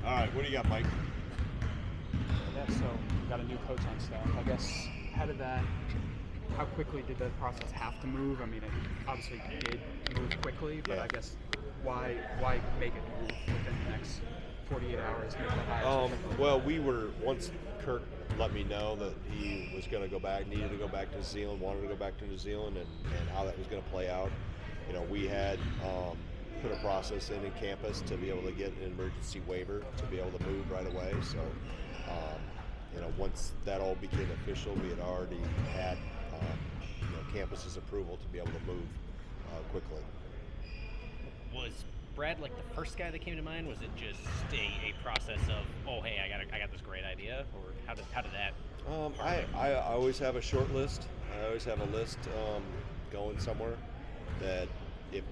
All right, what do you got, Mike? Yeah, so we got a new coach on staff. I guess how quickly did the process have to move? I mean, it obviously did move quickly, but Yeah. I guess why make it move within the next 48 hours? Make that hire so quickly? Well, once Kirk let me know that he was going to go back, needed to go back to New Zealand, wanted to go back to New Zealand, and how that was going to play out. We had put a process in campus to be able to get an emergency waiver to be able to move right away. So, once that all became official, we had already had campus's approval to be able to move quickly. Was Brad like the first guy that came to mind? Was it just a process of, oh hey, I got this great idea, or how did that? I always have a short list. I always have a list going somewhere that if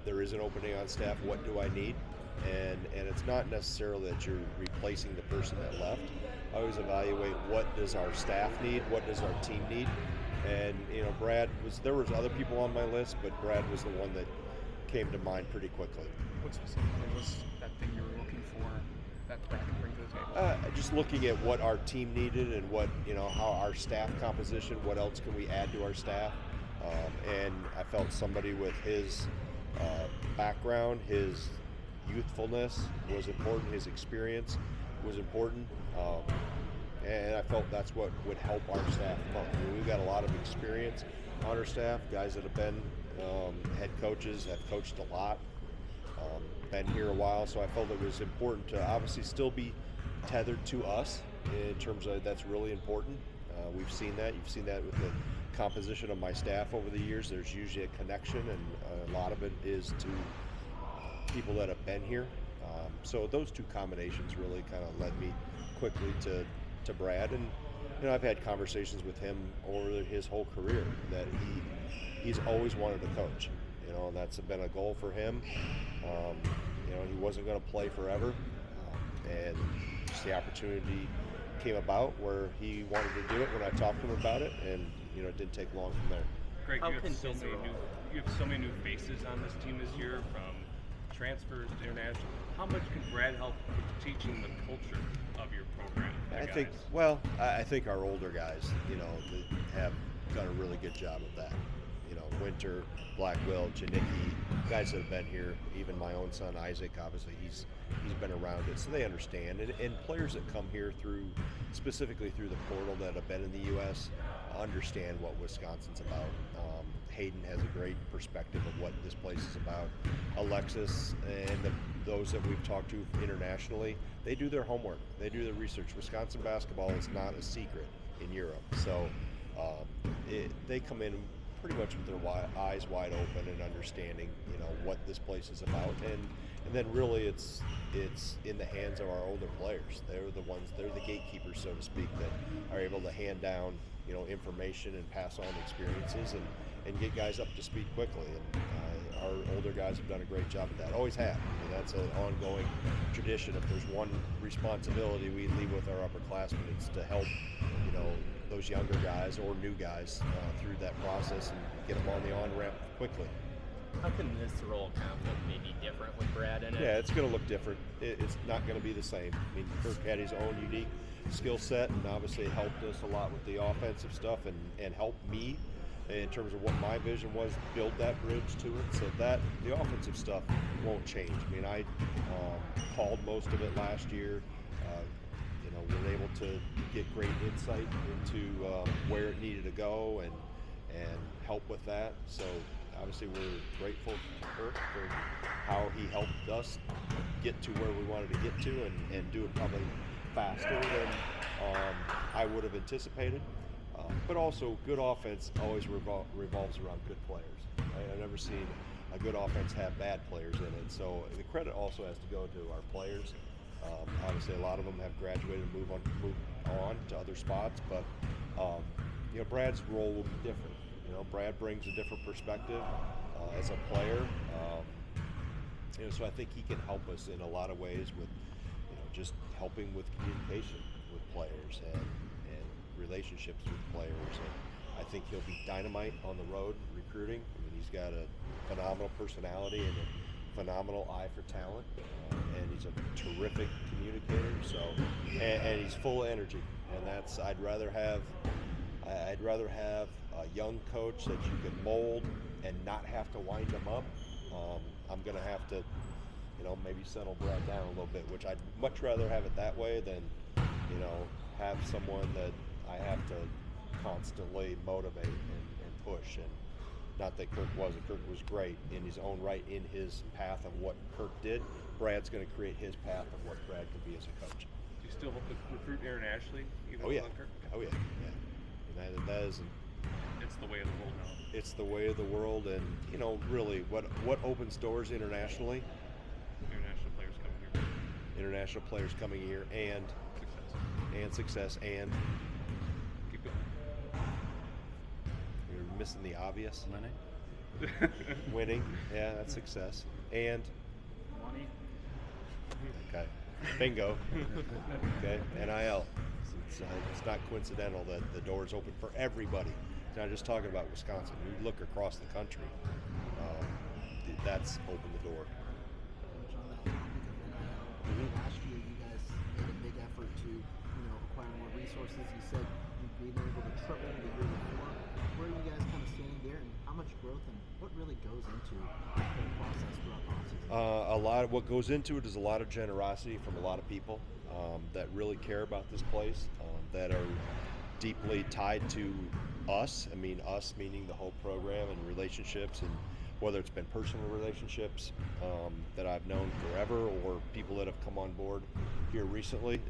there is an opening on staff, what do I need? And it's not necessarily that you're replacing the person that left. I always evaluate what does our staff need, what does our team need, and there was other people on my list, but Brad was the one that came to mind pretty quickly. What specifically was that thing you were looking for that Brad could bring to the table? Just looking at what our team needed and what how our staff composition, what else can we add to our staff, and I felt somebody with his background, his youthfulness was important, his experience was important, and I felt that's what would help our staff. We've got a lot of experience on our staff, guys that have been head coaches, have coached a lot, been here a while, so I felt it was important to obviously still be tethered to us in terms of that's really important. We've seen that. You've seen that with the composition of my staff over the years. There's usually a connection, and a lot of it is to people that have been here. So those two combinations really kind of led me quickly to Brad, and I've had conversations with him over his whole career that he's always wanted to coach, and that's been a goal for him. He wasn't going to play forever, and just the opportunity came about where he wanted to do it when I talked to him about it, and it didn't take long from there. Greg, you have so many new faces on this team this year, from transfers to international. How much can Brad help with teaching the culture of your program? I think our older guys, have done a really good job of that. Winter, Blackwell, Janicki, guys that have been here. Even my own son Isaac, obviously he's been around it, so they understand. And players that come here specifically through the portal that have been in the U.S. understand what Wisconsin's about. Hayden has a great perspective of what this place is about. Alexis and those that we've talked to internationally, they do their homework. They do their research. Wisconsin basketball is not a secret in Europe. So they come in pretty much with their eyes wide open and understanding, what this place is about. And then really it's in the hands of our older players. They're the gatekeepers, so to speak, that are able to hand down, information and pass on experiences and get guys up to speed quickly. And our older guys have done a great job of that. Always have. That's an ongoing tradition. If there's one responsibility we leave with our upperclassmen, it's to help, those younger guys or new guys through that process and get them on the on-ramp quickly. How can this role kind of look maybe different with Brad in it? Yeah, it's going to look different. It's not going to be the same. I mean, Kirk had his own unique skill set and obviously helped us a lot with the offensive stuff and helped me in terms of what my vision was, build that bridge to it, so that the offensive stuff won't change. I mean, I called most of it last year. We were able to get great insight into where it needed to go and help with that. So obviously we're grateful to Kirk for how he helped us get to where we wanted to get to and do it probably faster than I would have anticipated. But also, good offense always revolves around good players. Right? I've never seen a good offense have bad players in it. So the credit also has to go to our players. Obviously, a lot of them have graduated and moved on to other spots. But Brad's role will be different. Brad brings a different perspective as a player. So I think he can help us in a lot of ways with just helping with communication with players and relationships with players. And I think he'll be dynamite on the road recruiting. I mean, he's got a phenomenal personality and a phenomenal eye for talent, and he's a terrific communicator. So, and he's full of energy, and that's I'd rather have a young coach that you can mold and not have to wind them up. I'm gonna have to, maybe settle Brad down a little bit, which I'd much rather have it that way than, have someone that I have to constantly motivate and push. And not that Kirk wasn't. Kirk was great in his own right, in his path of what Kirk did. Brad's going to create his path of what Brad can be as a coach. Do you still hope to recruit internationally? Even Oh yeah. without Kirk? Oh yeah. Yeah. And that is. It's the way of the world now. It's the way of the world, and really, what opens doors internationally? International players coming here. International players coming here, and success, and Keep going. you're missing the obvious. Money. Winning, yeah, that's success, and Money. okay, bingo. Okay, NIL. It's not coincidental that the doors open for everybody. It's not just talking about Wisconsin. You look across the country. That's opened the door. Coach, on that topic of NIL, last year you guys made a big effort to, acquire more resources. You said you've been able to triple the year before. Where are you guys kind of standing there, and how much growth and what really goes into the process throughout the offseason? A lot of what goes into it is a lot of generosity from a lot of people that really care about this place, that are deeply tied to us. I mean, us meaning the whole program and relationships, and whether it's been personal relationships that I've known forever, or people that have come on board here recently.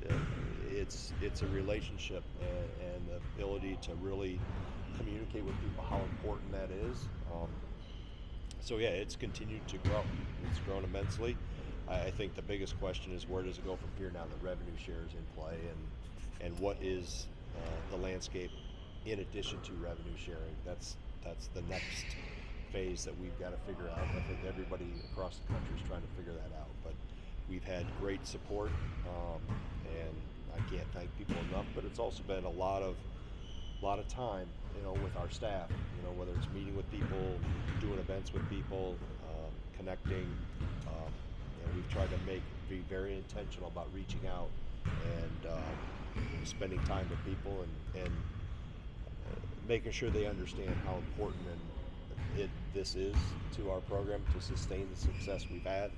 It's a relationship and the ability to really communicate with people how important that is. So yeah, it's continued to grow. It's grown immensely. I think the biggest question is, where does it go from here now that revenue share is in play, and what is the landscape in addition to revenue sharing? That's the next phase that we've got to figure out. I think everybody across the country is trying to figure that out, but we've had great support, and I can't thank people enough. But it's also been a lot of time, with our staff. Whether it's meeting with people, doing events with people, connecting. We've tried to be very intentional about reaching out and spending time with people and making sure they understand how important this is to our program to sustain the success we've had,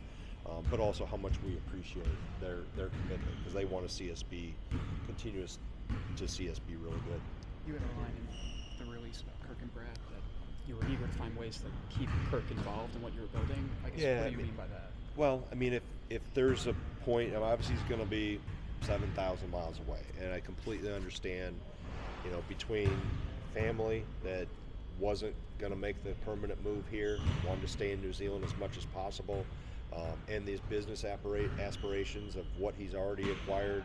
but also how much we appreciate their commitment, because they want to see us be really good. You had a line in the release about Kirk and Brad that you were eager to find ways to keep Kirk involved in what you were building. I guess, Yeah, what do you mean by that? Well, I mean, if there's a point, obviously he's going to be 7,000 miles away, and I completely understand, between family that wasn't going to make the permanent move here, wanted to stay in New Zealand as much as possible, and these business aspirations of what he's already acquired,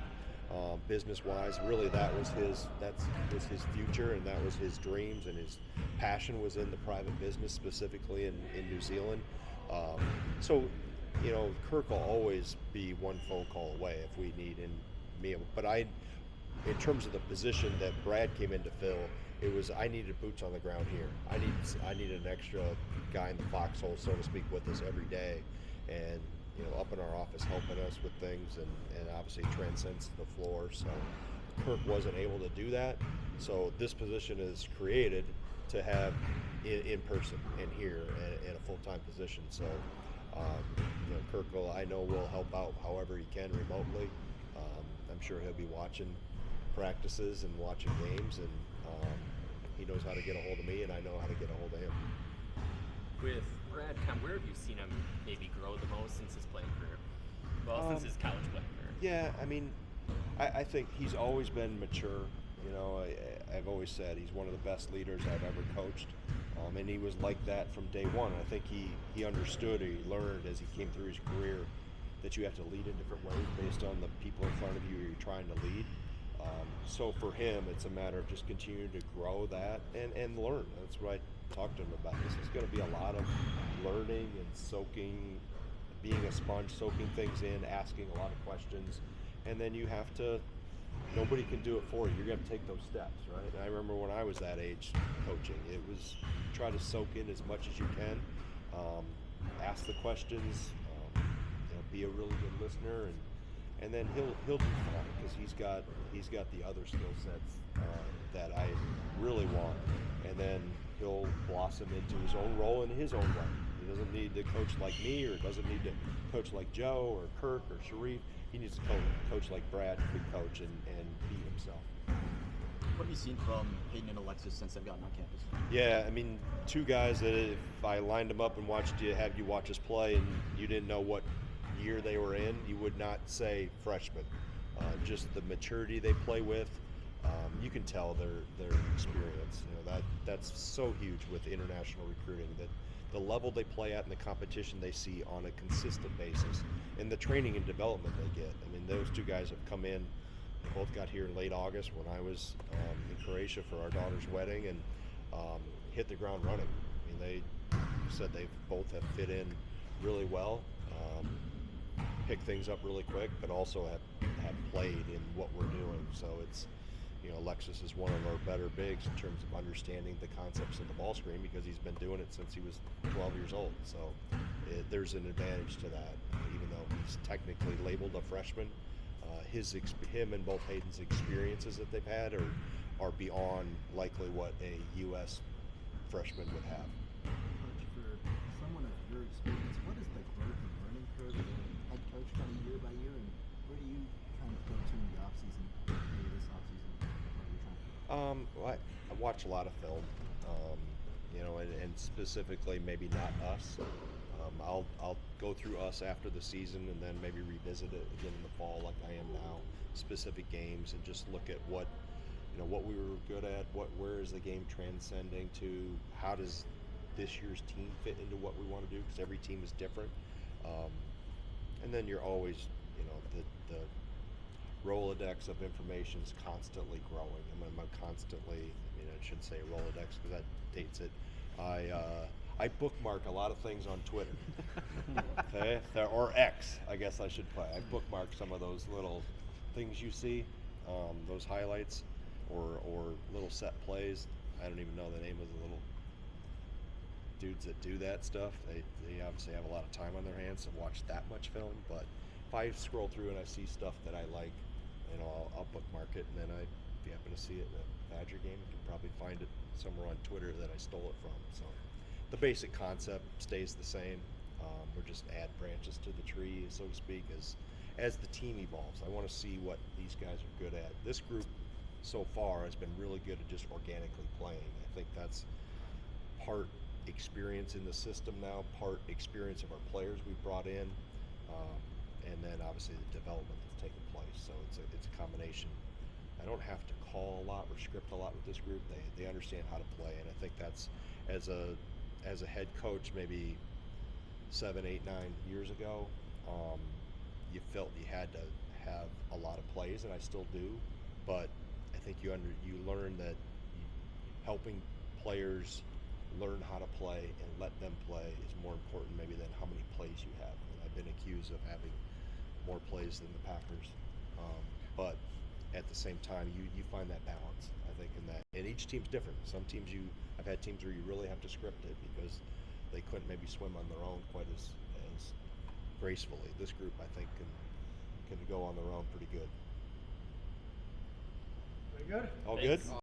business-wise. Really, that was his future, and that was his dreams, and his passion was in the private business, specifically in New Zealand. So, Kirk will always be one phone call away if we need me. But in terms of the position that Brad came in to fill, it was, I needed boots on the ground here. I needed an extra guy in the foxhole, so to speak, with us every day, and up in our office helping us with things, and obviously transcends to the floor. So Kirk wasn't able to do that. So this position is created to have in person and here in a full-time position. So Kirk will help out however he can remotely. I'm sure he'll be watching practices and watching games, and he knows how to get a hold of me, and I know how to get a hold of him. With Brad, where have you seen him maybe grow the most since his playing career? Well, since his college playing career. Yeah, I mean, I think he's always been mature. I've always said he's one of the best leaders I've ever coached, and he was like that from day one. I think he understood, or he learned as he came through his career, that you have to lead in different ways based on the people in front of you you're trying to lead. So for him, it's a matter of just continuing to grow that and learn. That's what I talked to him about. This is going to be a lot of learning and soaking, being a sponge, soaking things in, asking a lot of questions, and then you have to. Nobody can do it for you. You're going to take those steps, right? And I remember when I was that age coaching, it was try to soak in as much as you can. ask the questions, be a really good listener, and then he'll do fine because he's got the other skill sets that I really want, and then he'll blossom into his own role in his own way. He doesn't need to coach like me, or doesn't need to coach like Joe or Kirk or Sharif. He needs to coach like Brad could coach and be himself. What have you seen from Hayden and Alexis since they've gotten on campus? Yeah, I mean, two guys that if I lined them up and had you watch us play and you didn't know what year they were in, you would not say freshmen. Just the maturity they play with, you can tell their experience. That's so huge with international recruiting, that the level they play at and the competition they see on a consistent basis, and the training and development they get. I mean, those two guys have come in. They both got here in late August when I was in Croatia for our daughter's wedding, and hit the ground running. I mean, they said they both have fit in really well, picked things up really quick, but also have played in what we're doing. So it's, Alexis is one of our better bigs in terms of understanding the concepts of the ball screen because he's been doing it since he was 12 years old. So there's an advantage to that, even though he's technically labeled a freshman. Him and both Hayden's experiences that they've had are beyond likely what a U.S. freshman would have. Coach, for someone of your experience, what is the growth and learning curve as a head coach kind of year by year, and where do you kind of go to in the offseason, maybe this offseason? I watch a lot of film, and specifically maybe not us. I'll go through us after the season and then maybe revisit it again in the fall like I am now, specific games, and just look at what we were good at, where is the game transcending to, how does this year's team fit into what we want to do, because every team is different. And then you're always, the Rolodex of information is constantly growing. I'm constantly, I shouldn't say Rolodex because that dates it. I bookmark a lot of things on Twitter, okay, or X, I guess I should play. I bookmark some of those little things you see, those highlights, or little set plays. I don't even know the name of the little dudes that do that stuff. They obviously have a lot of time on their hands to watch that much film. But if I scroll through and I see stuff that I like, I'll bookmark it, and then if you happen to see it in a Badger game, you can probably find it somewhere on Twitter that I stole it from. So the basic concept stays the same. We're just add branches to the tree, so to speak, as the team evolves. I want to see what these guys are good at. This group so far has been really good at just organically playing. I think that's part experience in the system now, part experience of our players we've brought in, and then obviously the development that's taken place. So it's a combination. I don't have to call a lot or script a lot with this group. They understand how to play, and I think that's as a head coach maybe 7, 8, 9 years ago, you felt you had to have a lot of plays, and I still do, but I think you learn that helping players learn how to play and let them play is more important maybe than how many plays you have. And I've been accused of having more plays than the Packers, but at the same time you find that balance, I think, in that. And each team's different. Some teams I've had teams where you really have to script it because they couldn't maybe swim on their own quite as gracefully. This group, I think, can go on their own pretty good. Very good. All Thanks. good?